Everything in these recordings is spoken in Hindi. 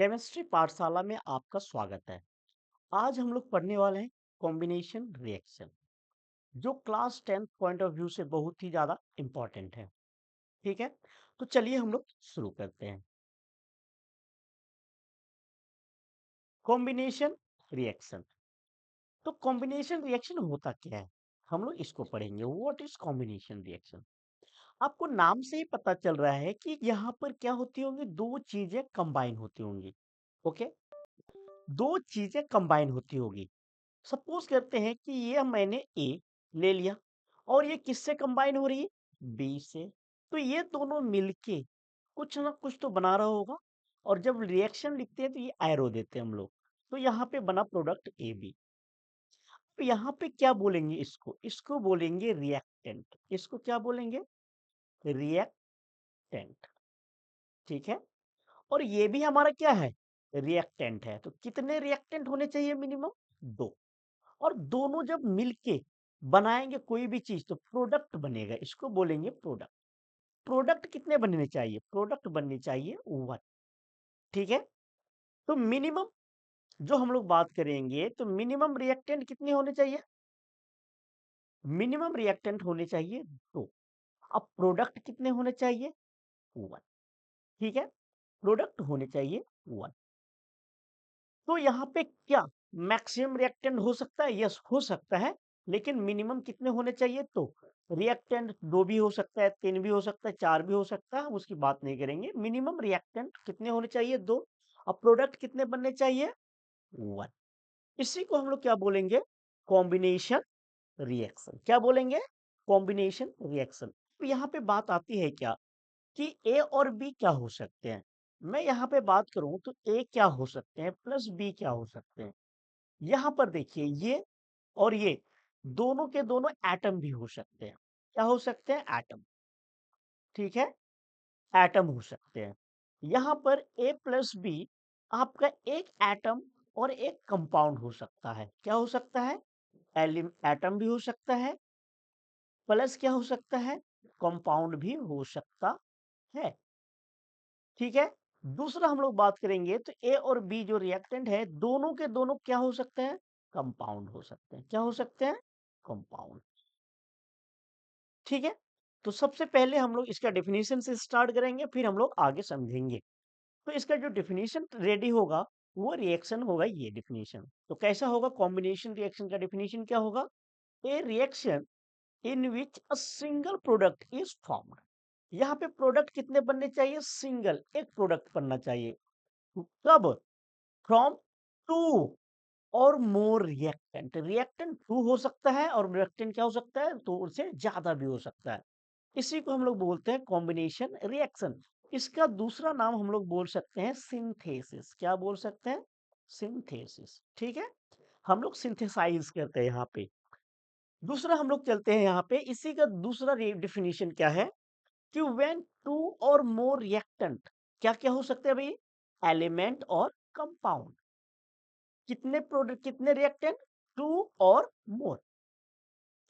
केमिस्ट्री पाठशाला में आपका स्वागत है। आज हम लोग पढ़ने वाले हैं कॉम्बिनेशन रिएक्शन, जो क्लास 10 पॉइंट ऑफ व्यू से बहुत ही ज्यादा इंपॉर्टेंट है। ठीक है, तो चलिए हम लोग शुरू करते हैं। Combination reaction. तो कॉम्बिनेशन रिएक्शन होता क्या है, हम लोग इसको पढ़ेंगे। What is combination reaction? आपको नाम से ही पता चल रहा है कि यहाँ पर क्या होती होंगी, दो चीजें कंबाइन होती होंगी। ओके, दो चीजें कंबाइन होती होगी। सपोज करते हैं कि ये मैंने ए ले लिया और ये किससे कंबाइन हो रही है, बी से। तो ये दोनों मिलके कुछ ना कुछ तो बना रहा होगा। और जब रिएक्शन लिखते हैं तो ये एरो देते हैं हम लोग। तो यहाँ पे बना प्रोडक्ट ए बी। तो यहाँ पे क्या बोलेंगे, इसको इसको बोलेंगे रिएक्टेंट। इसको क्या बोलेंगे, रिएक्टेंट। ठीक है, और ये भी हमारा क्या है, रिएक्टेंट है। तो कितने रिएक्टेंट होने चाहिए, मिनिमम दो। और दोनों जब मिलके बनाएंगे कोई भी चीज तो प्रोडक्ट बनेगा, इसको बोलेंगे प्रोडक्ट। प्रोडक्ट कितने बनने चाहिए, प्रोडक्ट बनने चाहिए वन। ठीक है, तो मिनिमम जो हम लोग बात करेंगे तो मिनिमम रिएक्टेंट कितने होने चाहिए, मिनिमम रिएक्टेंट होने चाहिए दो। अब प्रोडक्ट कितने होने चाहिए, वन। ठीक है, प्रोडक्ट होने चाहिए वन। तो यहाँ पे क्या मैक्सिमम रिएक्टेंट हो सकता है, यस हो सकता है। लेकिन मिनिमम कितने होने चाहिए, तो रिएक्टेंट दो भी हो सकता है, तीन भी हो सकता है, चार भी हो सकता है, हम उसकी बात नहीं करेंगे। मिनिमम रिएक्टेंट कितने होने चाहिए, दो। अब प्रोडक्ट कितने बनने चाहिए, वन। इसी को हम लोग क्या बोलेंगे, कॉम्बिनेशन रिएक्शन। क्या बोलेंगे, कॉम्बिनेशन रिएक्शन। तो यहाँ पे बात आती है क्या, कि ए और बी क्या हो सकते हैं। मैं यहाँ पे बात करूं तो ए क्या हो सकते हैं प्लस बी क्या हो सकते हैं। यहाँ पर देखिए, ये और ये दोनों के दोनों एटम भी हो सकते हैं। क्या हो सकते हैं, एटम। ठीक है, एटम हो सकते हैं। यहाँ पर ए प्लस बी आपका एक एटम और एक कंपाउंड हो सकता है। क्या हो सकता है, एटम भी हो सकता है, प्लस क्या हो सकता है, कंपाउंड भी हो सकता है। ठीक है, दूसरा हम लोग बात करेंगे तो ए और बी जो रिएक्टेंट है, दोनों के दोनों क्या हो सकते हैं, कंपाउंड हो सकते हैं। क्या हो सकते हैं, कंपाउंड। ठीक है, तो सबसे पहले हम लोग इसका डेफिनेशन से स्टार्ट करेंगे, फिर हम लोग आगे समझेंगे। तो इसका जो डेफिनेशन रेडी होगा वो रिएक्शन होगा, ये डेफिनेशन। तो कैसा होगा, कॉम्बिनेशन रिएक्शन का डेफिनेशन क्या होगा, ए reaction in which a single product is formed. यहाँ पे प्रोडक्ट कितने बनने चाहिए, सिंगल, एक प्रोडक्ट बनना चाहिए। कब, फ्रॉम टू और मोर रिएक्टेंट। रिएक्टेंट टू हो सकता है और रिएक्टेंट क्या हो सकता है, तो उससे ज्यादा भी हो सकता है। इसी को हम लोग बोलते हैं कॉम्बिनेशन रिएक्शन। इसका दूसरा नाम हम लोग बोल सकते हैं सिंथेसिस। क्या बोल सकते हैं, सिंथेसिस। ठीक है, हम लोग सिंथेसाइज करते हैं यहाँ पे। दूसरा हम लोग चलते हैं यहाँ पे, इसी का दूसरा डिफिनीशन क्या है, कि व्हेन टू और मोर रिएक्टेंट, क्या क्या हो सकते हैं भाई, एलिमेंट और कंपाउंड। कितने प्रोडक्ट, कितने रिएक्टेंट, टू और मोर।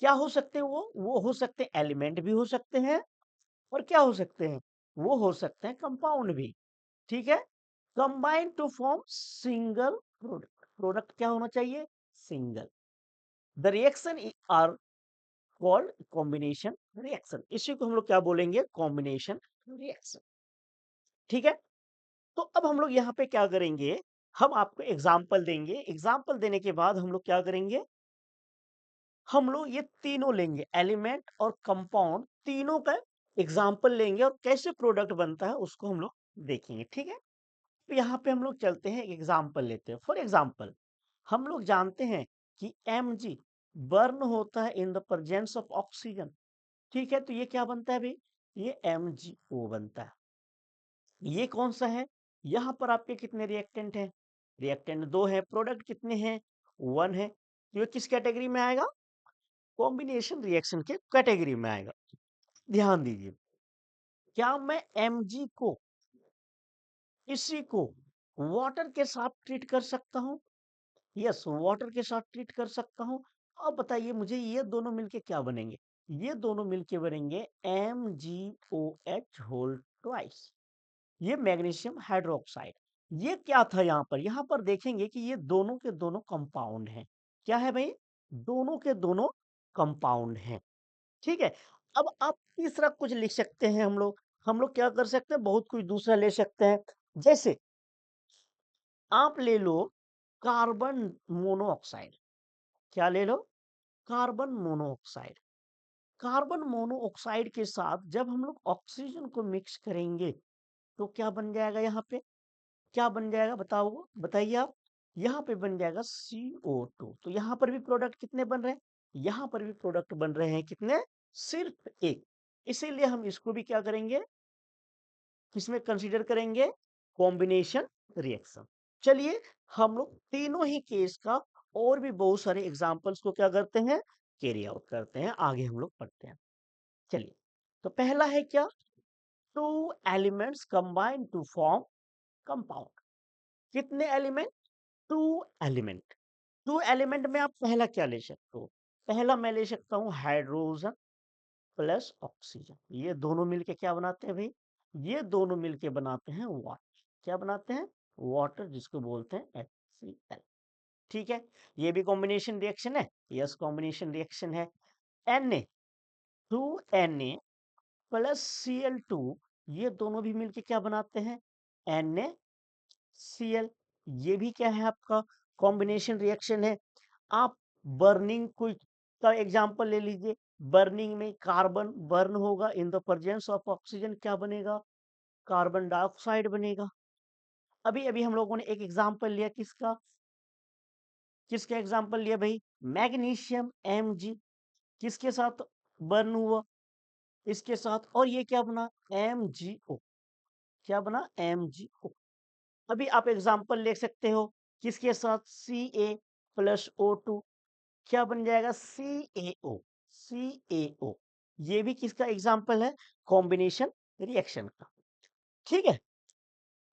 क्या हो सकते हैं, वो हो सकते हैं एलिमेंट भी हो सकते हैं, और क्या हो सकते हैं, वो हो सकते हैं कंपाउंड भी। ठीक है, combine to form single product. Product क्या होना चाहिए, single. The reaction are called combination reaction. इसी को हम लोग क्या बोलेंगे, कॉम्बिनेशन रिएक्शन। ठीक है, तो अब हम लोग यहाँ पे क्या करेंगे, हम आपको एग्जाम्पल देंगे। एग्जाम्पल देने के बाद हम लोग क्या करेंगे, हम लोग ये तीनों लेंगे, एलिमेंट और कंपाउंड, तीनों का एग्जाम्पल लेंगे और कैसे प्रोडक्ट बनता है उसको हम लोग देखेंगे। ठीक है, तो यहाँ पे हम लोग चलते हैं, एग्जाम्पल लेते हैं। फॉर एग्जाम्पल, हम लोग जानते हैं कि Mg बर्न होता है इन द प्रेजेंस ऑफ ऑक्सीजन। ठीक है, तो ये क्या बनता है भाई, ये MgO बनता है। ये कौन सा है, यहाँ पर आपके कितने रिएक्टेंट हैं, रिएक्टेंट दो है, प्रोडक्ट कितने हैं, वन है। तो ये किस कैटेगरी में आएगा, कॉम्बिनेशन रिएक्शन के कैटेगरी में आएगा। ध्यान दीजिए, क्या मैं Mg को, इसी को वाटर के साथ ट्रीट कर सकता हूं, यस वाटर के साथ ट्रीट कर सकता हूं। अब बताइए मुझे, ये दोनों मिलके क्या बनेंगे, ये दोनों मिलके बनेंगे MgOH होल ट्वाइस। ये मैग्नीशियम हाइड्रोक्साइड। ये क्या था यहाँ पर देखेंगे कि ये दोनों के दोनों कंपाउंड हैं। क्या है भाई? दोनों के दोनों कंपाउंड हैं। ठीक है? अब आप तीसरा कुछ लिख सकते हैं हम लोग। हम लोग क्या कर सकते हैं? बहुत कुछ दूसरा ले सकते हैं। जैसे आप ले लो कार्बन मोनोऑक्साइड। क्या ले लो? Carbon monoxide. कार्बन मोनोऑक्साइड के साथ जब हम लोग ऑक्सीजन को मिक्स करेंगे तो क्या बन जाएगा यहाँ पे? क्या बन जाएगा बताओ? बताइए आप। यहाँ पे बन जाएगा CO2। तो यहाँ पर भी प्रोडक्ट कितने बन रहे हैं? यहाँ पर भी प्रोडक्ट बन रहे हैं कितने? सिर्फ एक। इसीलिए हम इसको भी क्या करेंगे? किसमें कंसीडर करेंगे? Combination reaction. चलिए हम लोग तीनों ही केस का और भी बहुत सारे एग्जांपल्स को क्या करते हैं? कैरी आउट करते हैं। आगे हम लोग पढ़ते हैं। चलिए, तो पहला है क्या? Two elements combine to form compound. कितने element? Two element. Two element में आप पहला क्या ले सकते हो? पहला मैं ले सकता हूं हाइड्रोजन प्लस ऑक्सीजन। ये दोनों मिलके क्या बनाते हैं भाई? ये दोनों मिलके बनाते हैं वाटर। क्या बनाते हैं? वाटर, जिसको बोलते हैं HCl। ठीक है, ये भी कॉम्बिनेशन रिएक्शन है। यस, कॉम्बिनेशन रिएक्शन है। Na, two Na plus Cl2, ये दोनों भी मिलके क्या बनाते हैं? NaCl। ये भी क्या है आपका? कॉम्बिनेशन रिएक्शन है। आप बर्निंग कोई का एग्जांपल ले लीजिए। बर्निंग में कार्बन बर्न होगा इन द प्रेजेंस ऑफ ऑक्सीजन, क्या बनेगा? कार्बन डाइऑक्साइड बनेगा। अभी अभी हम लोगों ने एक एग्जांपल लिया किसका? किसका एग्जांपल लिया भाई? Magnesium Mg। किसके साथ बर्न हुआ? इसके साथ। और ये क्या बना? MgO। क्या बना? MgO। अभी आप एग्जांपल ले सकते हो किसके साथ? Ca+O2। क्या बन जाएगा? CaO। CaO। ये भी किसका एग्जाम्पल है? कॉम्बिनेशन रिएक्शन का। ठीक है,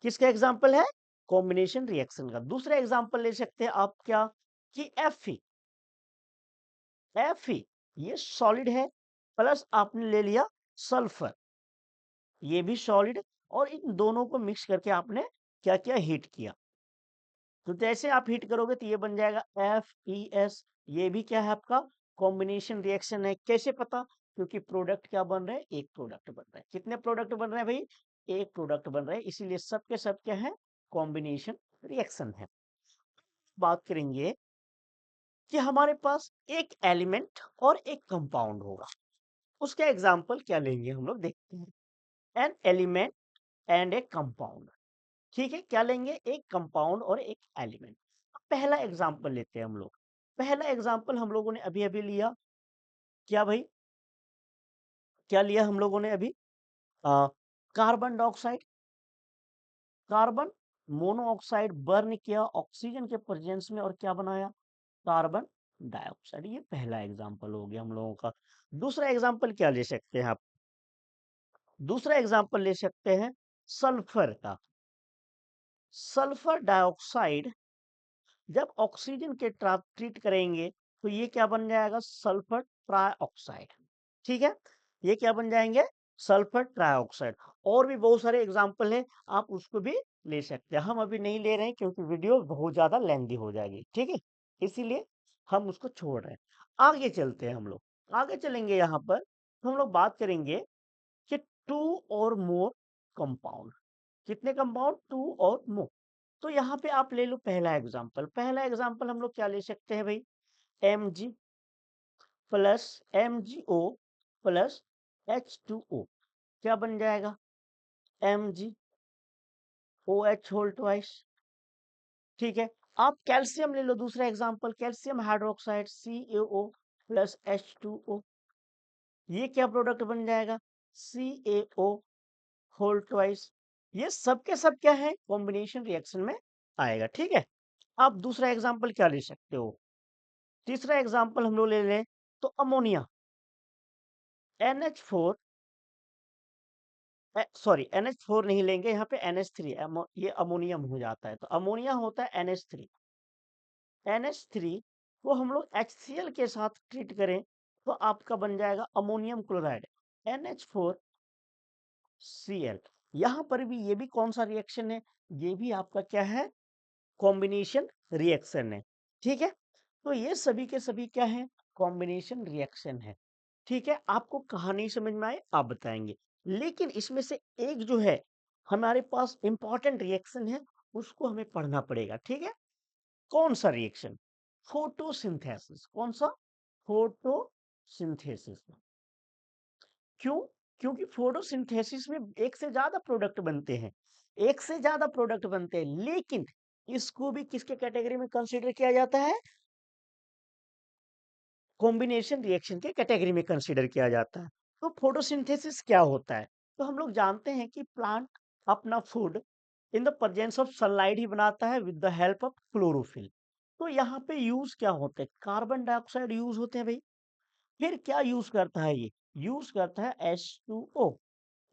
किसका एग्जाम्पल है? कॉम्बिनेशन रिएक्शन का। दूसरा एग्जाम्पल ले सकते हैं आप क्या? कि Fe। Fe ये सॉलिड है, प्लस आपने ले लिया सल्फर। ये भी सॉलिड। और इन दोनों को मिक्स करके आपने क्या किया? हीट किया। तो जैसे आप हीट करोगे तो ये बन जाएगा FeS। ये भी क्या है आपका? कॉम्बिनेशन रिएक्शन है। कैसे पता? क्योंकि प्रोडक्ट क्या बन रहे हैं? एक प्रोडक्ट बन रहा है। कितने प्रोडक्ट बन रहे हैं भाई? एक प्रोडक्ट बन रहे हैं, इसीलिए सब के सब क्या है? कॉम्बिनेशन रिएक्शन है। बात करेंगे कि हमारे पास एक एलिमेंट और एक कंपाउंड होगा। उसका एग्जाम्पल क्या लेंगे हम लोग? देखते हैं। An element and A compound. ठीक है, क्या लेंगे? एक कंपाउंड और एक एलिमेंट। पहला एग्जांपल लेते हैं हम लोग। पहला एग्जांपल हम लोगों ने अभी अभी लिया। क्या भाई? क्या लिया हम लोगों ने अभी? Carbon dioxide. Carbon monoxide burn किया ऑक्सीजन के प्रेजेंस में और क्या बनाया? Carbon dioxide. ये पहला एग्जांपल हो गया हम लोगों का। दूसरा एग्जांपल क्या ले सकते हैं आप? दूसरा एग्जांपल ले सकते हैं सल्फर का। सल्फर डाइऑक्साइड जब ऑक्सीजन के ट्रीट करेंगे तो ये क्या बन जाएगा? Sulphur trioxide. ठीक है, ये क्या बन जाएंगे? Sulphur trioxide. और भी बहुत सारे एग्जाम्पल हैं, आप उसको भी ले सकते हैं। हम अभी नहीं ले रहे हैं क्योंकि वीडियो बहुत ज्यादा लेंदी हो जाएगी। ठीक है, इसीलिए हम उसको छोड़ रहे हैं। आगे चलते हैं हम लोग। आगे चलेंगे यहाँ पर तो हम लोग बात करेंगे कि टू और मोर कंपाउंड। कितने कंपाउंड? टू और मोर। तो यहाँ पे आप ले लो पहला एग्जांपल। पहला एग्जांपल हम लोग क्या ले सकते हैं भाई? Mg plus MgO plus H2O। क्या बन जाएगा? MgOH whole twice. ठीक है, आप कैल्शियम ले लो। दूसरा example calcium hydroxide CaO plus H2O। ये क्या प्रोडक्ट बन जाएगा? CaO whole twice. ये सब के सब क्या है? कॉम्बिनेशन रिएक्शन में आएगा। ठीक है, आप दूसरा एग्जांपल क्या ले सकते हो? तीसरा एग्जांपल हम लोग ले लें तो अमोनिया। NH4, सॉरी NH4 नहीं लेंगे, यहाँ पे NH3। ये अमोनियम हो जाता है तो अमोनिया होता है NH3। NH3 को हम लोग HCl के साथ ट्रीट करें तो आपका बन जाएगा अमोनियम क्लोराइड NH4Cl। यहाँ पर भी ये भी कौन सा रिएक्शन है? ये भी आपका क्या है? कॉम्बिनेशन रिएक्शन है। ठीक है? तो ये सभी के सभी क्या है? कॉम्बिनेशन रिएक्शन है। ठीक है? आपको कहानी समझ में आए आप बताएंगे। लेकिन इसमें से एक जो है हमारे पास इंपॉर्टेंट रिएक्शन है, उसको हमें पढ़ना पड़ेगा। ठीक है? कौन सा रिएक्शन? फोटोसिंथेसिस। कौन सा? फोटोसिंथेसिस। क्यों? क्योंकि फोटोसिंथेसिस में एक से ज्यादा प्रोडक्ट बनते हैं, एक से ज्यादा प्रोडक्ट बनते हैं, लेकिन इसको भी किसके कैटेगरी में कंसीडर किया जाता है? कॉम्बिनेशन रिएक्शन के कैटेगरी में कंसीडर किया जाता है। तो फोटोसिंथेसिस क्या होता है? तो हम लोग जानते हैं कि प्लांट अपना food in the presence of sunlight ही बनाता है with the help of chlorophyll. तो यहाँ पे यूज क्या होते हैं? कार्बन डाइऑक्साइड यूज होते हैं भाई। फिर क्या यूज करता है ये? यूज करता है H2O।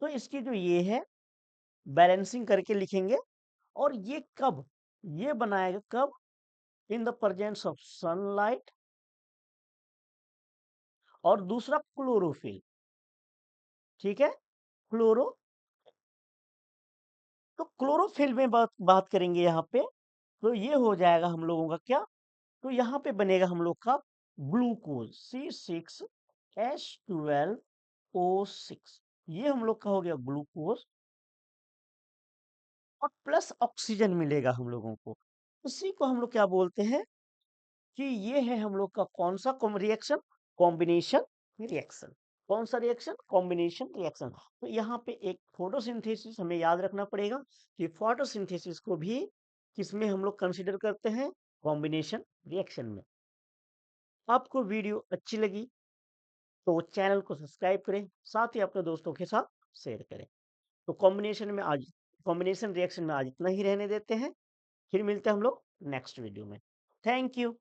तो इसकी जो ये है बैलेंसिंग करके लिखेंगे। और ये कब? ये बनाएगा कब? इन द प्रेजेंस ऑफ सनलाइट और दूसरा क्लोरोफिल। ठीक है? क्लोरो तो क्लोरोफिल में बात करेंगे यहाँ पे। तो ये हो जाएगा हम लोगों का क्या? तो यहाँ पे बनेगा हम लोग का ग्लूकोज C6H12O6। ये हम लोग का हो गया ग्लूकोज और प्लस ऑक्सीजन मिलेगा हम लोगों को। इसी को हम लोग क्या बोलते हैं कि ये है हम लोग का कौन सा रिएक्शन? Combination reaction. कौन सा रिएक्शन? Combination reaction. तो यहाँ पे एक फोटोसिंथेसिस हमें याद रखना पड़ेगा कि फोटोसिंथेसिस को भी किसमें हम लोग कंसिडर करते हैं? कॉम्बिनेशन रिएक्शन में। आपको वीडियो अच्छी लगी तो चैनल को सब्सक्राइब करें, साथ ही अपने दोस्तों के साथ शेयर करें। तो कॉम्बिनेशन रिएक्शन में आज इतना ही रहने देते हैं। फिर मिलते हैं हम लोग नेक्स्ट वीडियो में। Thank you.